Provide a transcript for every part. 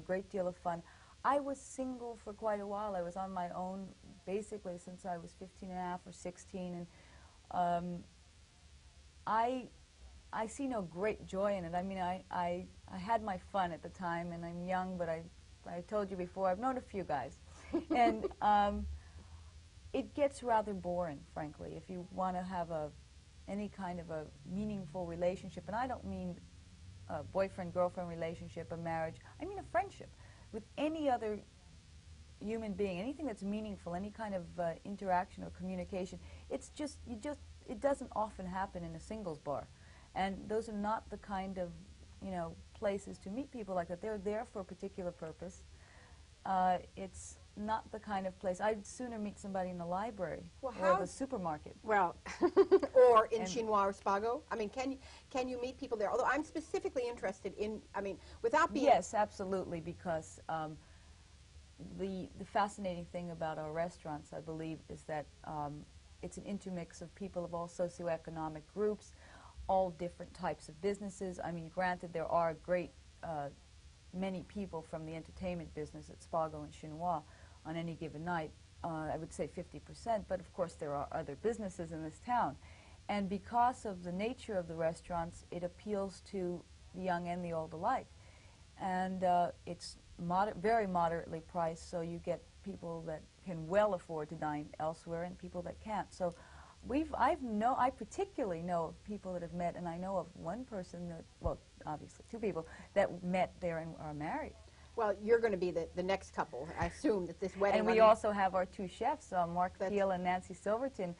great deal of fun. I was single for quite a while. I was on my own basically since I was 15 and a half or 16, and I see no great joy in it. I mean, I had my fun at the time, and I'm young, but I told you before, I've known a few guys. And it gets rather boring, frankly, if you want to have any kind of a meaningful relationship. And I don't mean a boyfriend-girlfriend relationship, a marriage. I mean a friendship with any other human being, anything that's meaningful, any kind of interaction or communication. It's just, it doesn't often happen in a singles bar. And those are not the kind of, places to meet people like that. They're there for a particular purpose. It's not the kind of place. I'd sooner meet somebody in the library or the supermarket. Well, or in Chinois or Spago. I mean, can you meet people there? Although I'm specifically interested in, I mean, without being... Yes, absolutely, because the fascinating thing about our restaurants, I believe, is that it's an intermix of people of all socioeconomic groups, all different types of businesses. I mean, granted, there are many people from the entertainment business at Spago and Chinois on any given night. I would say 50%, but of course there are other businesses in this town. And because of the nature of the restaurants, it appeals to the young and the old alike. And it's very moderately priced, so you get people that can well afford to dine elsewhere and people that can't. So I particularly know of people that have met, and I know of one person that, well, obviously two people, that met there and are married. Well, you're going to be the next couple, I assume, that this wedding... And we also have our two chefs, Mark Peel and Nancy Silverton,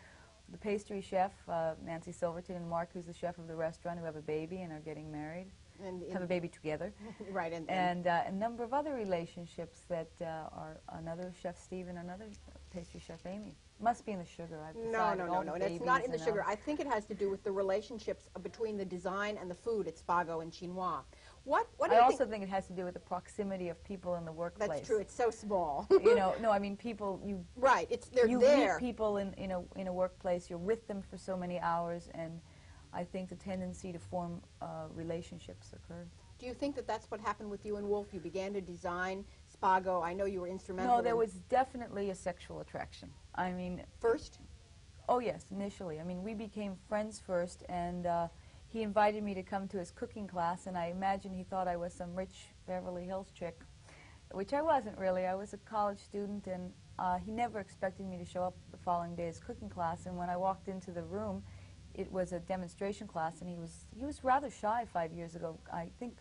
the pastry chef, Nancy Silverton, and Mark, who's the chef of the restaurant, who have a baby and are getting married, have a baby together. Right. And a number of other relationships that are another chef, Steve, and another pastry chef, Amy. Must be in the sugar, I've decided. No, and it's not in the sugar. I think it has to do with the relationships between the design and the food at Spago and Chinois. What do you think? I also think it has to do with the proximity of people in the workplace. That's true. It's so small. No, I mean people. Right. They're you there. meet people in a workplace. You're with them for so many hours, and I think the tendency to form relationships occurs. Do you think that that's what happened with you and Wolf? You began to design Spago. I know you were instrumental. No, there was definitely a sexual attraction. I mean, first? Oh yes, initially. I mean, we became friends first, and he invited me to come to his cooking class, and I imagine he thought I was some rich Beverly Hills chick, which I wasn't really. I was a college student, and he never expected me to show up the following day at his cooking class. And when I walked into the room, it was a demonstration class, and he was rather shy 5 years ago. I think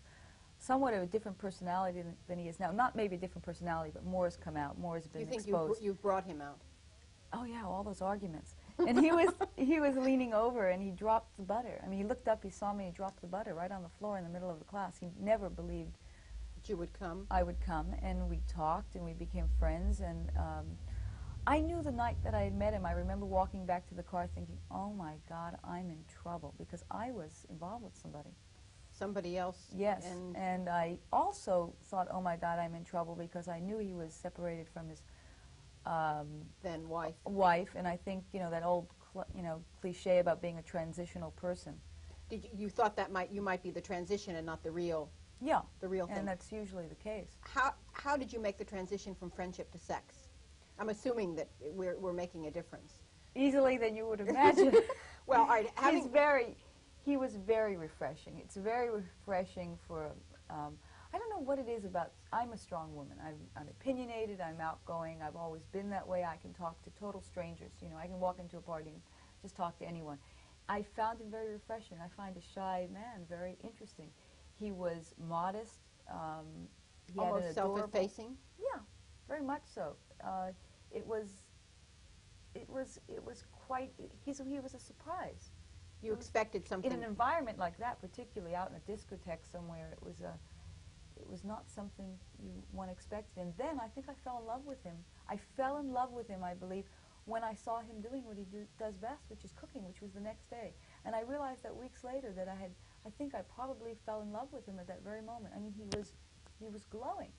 somewhat of a different personality than he is now. Not maybe a different personality, but more has come out, more has been exposed. Do you think you've brought him out? Oh yeah, all those arguments. And he was leaning over, and he dropped the butter. I mean, he looked up, he saw me, he dropped the butter right on the floor in the middle of the class. He never believed that you would come. I would come, and we talked, and we became friends. And I knew the night that I had met him. I remember walking back to the car thinking, "Oh my God, I'm in trouble," because I was involved with somebody. Somebody else. Yes, and I also thought, "Oh my God, I'm in trouble," because I knew he was separated from his then wife, and I think that old cliche about being a transitional person. Did you thought that you might be the transition and not the real? Yeah, the real thing. And that's usually the case. How did you make the transition from friendship to sex? I'm assuming that we're making a difference. Easily than you would imagine. Well, all right, he was very refreshing. It's very refreshing for. I don't know what it is about. I'm a strong woman. I'm opinionated. I'm outgoing. I've always been that way. I can talk to total strangers. I can walk into a party and just talk to anyone. I found him very refreshing. I find a shy man very interesting. He was modest. He almost had an adorable, self-effacing. Yeah, very much so. It was quite. He was a surprise. You expected something in an environment like that, particularly out in a discotheque somewhere. It was not something one expected. And then I think I fell in love with him. I fell in love with him, I believe, when I saw him doing what he does best, which is cooking, which was the next day. And I realized that weeks later that I think I probably fell in love with him at that very moment. I mean, he was glowing.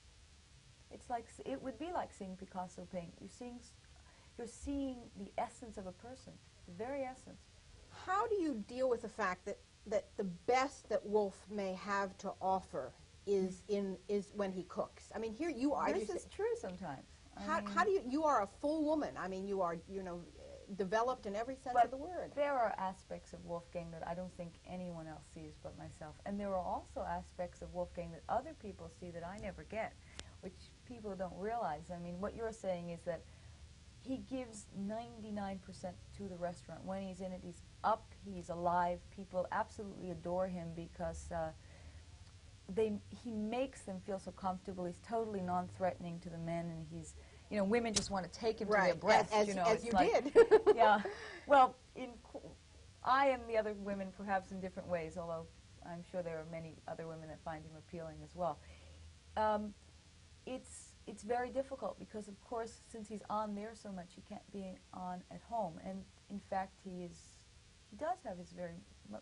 It's like, it would be like seeing Picasso paint. You're seeing the essence of a person, the very essence. How do you deal with the fact that the best that Wolf may have to offer is when he cooks. I mean, here you are. This is true sometimes. How do you are a full woman. I mean, you are, you know, developed in every sense of the word. There are aspects of Wolfgang that I don't think anyone else sees but myself. And there are also aspects of Wolfgang that other people see that I never get, which people don't realize. I mean, what you're saying is that he gives 99% to the restaurant. When he's in it, he's up, he's alive. People absolutely adore him because he makes them feel so comfortable. He's totally non-threatening to the men, and he's, you know, women just want to take him to their breasts. As, you know, as you like, did. Yeah. Well, I and the other women perhaps in different ways, although I'm sure there are many other women that find him appealing as well. It's very difficult because, of course, since he's on there so much, he can't be on at home. And in fact, he does have his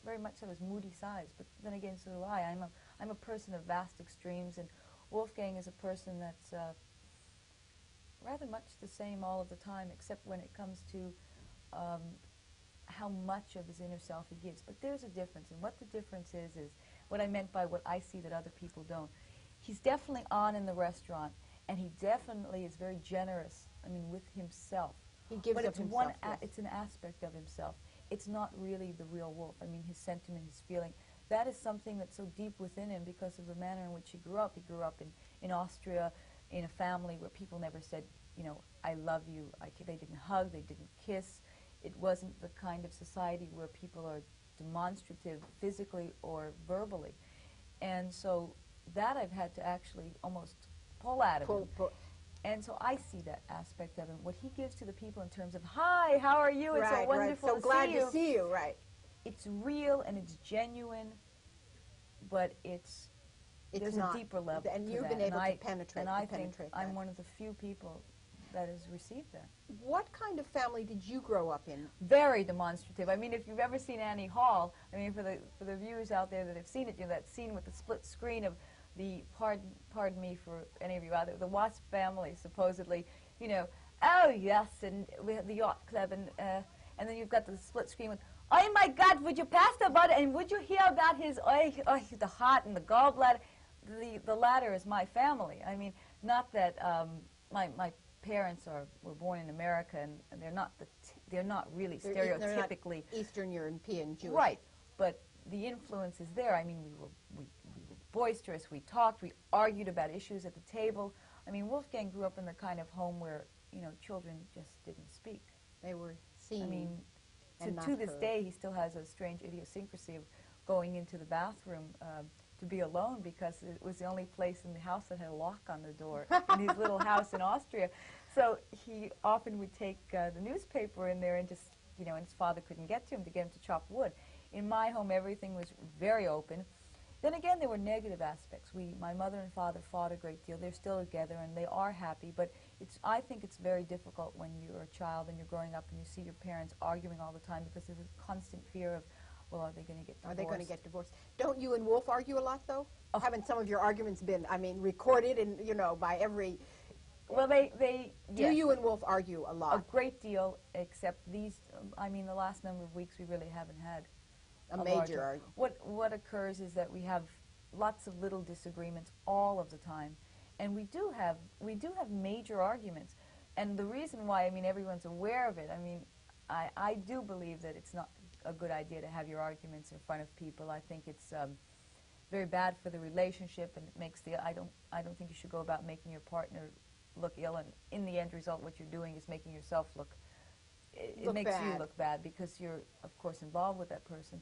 very much so his moody sides. But then again, so do I. I'm a person of vast extremes, and Wolfgang is a person that's rather much the same all of the time, except when it comes to how much of his inner self he gives. But there's a difference, and what the difference is what I meant by what I see that other people don't. He's definitely on in the restaurant, and he definitely is very generous, I mean, with himself. He gives but of himself, yes. It's an aspect of himself. It's not really the real Wolf. I mean, his sentiment, his feeling, that is something that's so deep within him because of the manner in which he grew up. He grew up in Austria, in a family where people never said, you know, I love you. They didn't hug, they didn't kiss. It wasn't the kind of society where people are demonstrative physically or verbally. And so that I've had to actually almost pull out of him. And so I see that aspect of him. What he gives to the people in terms of, hi, how are you? It's so wonderful so glad to see you, right. It's real and it's genuine, but there's not a deeper level and to you've that. been able to penetrate And I think I'm one of the few people that has received that. What kind of family did you grow up in? Very demonstrative. I mean, if you've ever seen Annie Hall, I mean, for the viewers out there that have seen it, you know, that scene with the split screen of the, pardon me for any of you out there, the Wasp family, supposedly, you know, oh yes, and we have the yacht club, and then you've got the split screen with, oh my God, would you pass the butter, and would you hear about his, the heart and the gallbladder? The latter is my family. I mean, not that my parents were born in America, and they're not really stereotypically they're not Eastern European Jewish. Right, but the influence is there. I mean, we were boisterous. We talked. We argued about issues at the table. I mean, Wolfgang grew up in the kind of home where, you know, children just didn't speak. They were seen. I mean, to this day, he still has a strange idiosyncrasy of going into the bathroom to be alone because it was the only place in the house that had a lock on the door in his little house in Austria. So he often would take the newspaper in there and just, you know, and his father couldn't get to him to chop wood. In my home, everything was very open. Then again, there were negative aspects. My mother and father fought a great deal. They're still together, and they are happy, but I think it's very difficult when you're a child and you're growing up and you see your parents arguing all the time because there's a constant fear of, well, are they going to get divorced? Are they going to get divorced? Don't you and Wolf argue a lot, though? Oh. Haven't some of your arguments been, I mean, recorded and, you know, by every... Well, they Do you and Wolf argue a lot? A great deal, except these, I mean, the last number of weeks we really haven't had a major argument. What occurs is that we have lots of little disagreements all of the time, and we do have major arguments. And the reason why, I mean, everyone's aware of it. I mean, I do believe that it's not a good idea to have your arguments in front of people. I think it's very bad for the relationship, and it makes I don't think you should go about making your partner look ill, and in the end result what you're doing is making yourself look makes bad. You look bad because you're of course involved with that person.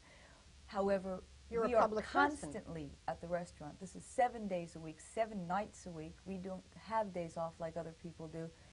However, we are constantly at the restaurant. This is 7 days a week, 7 nights a week. We don't have days off like other people do.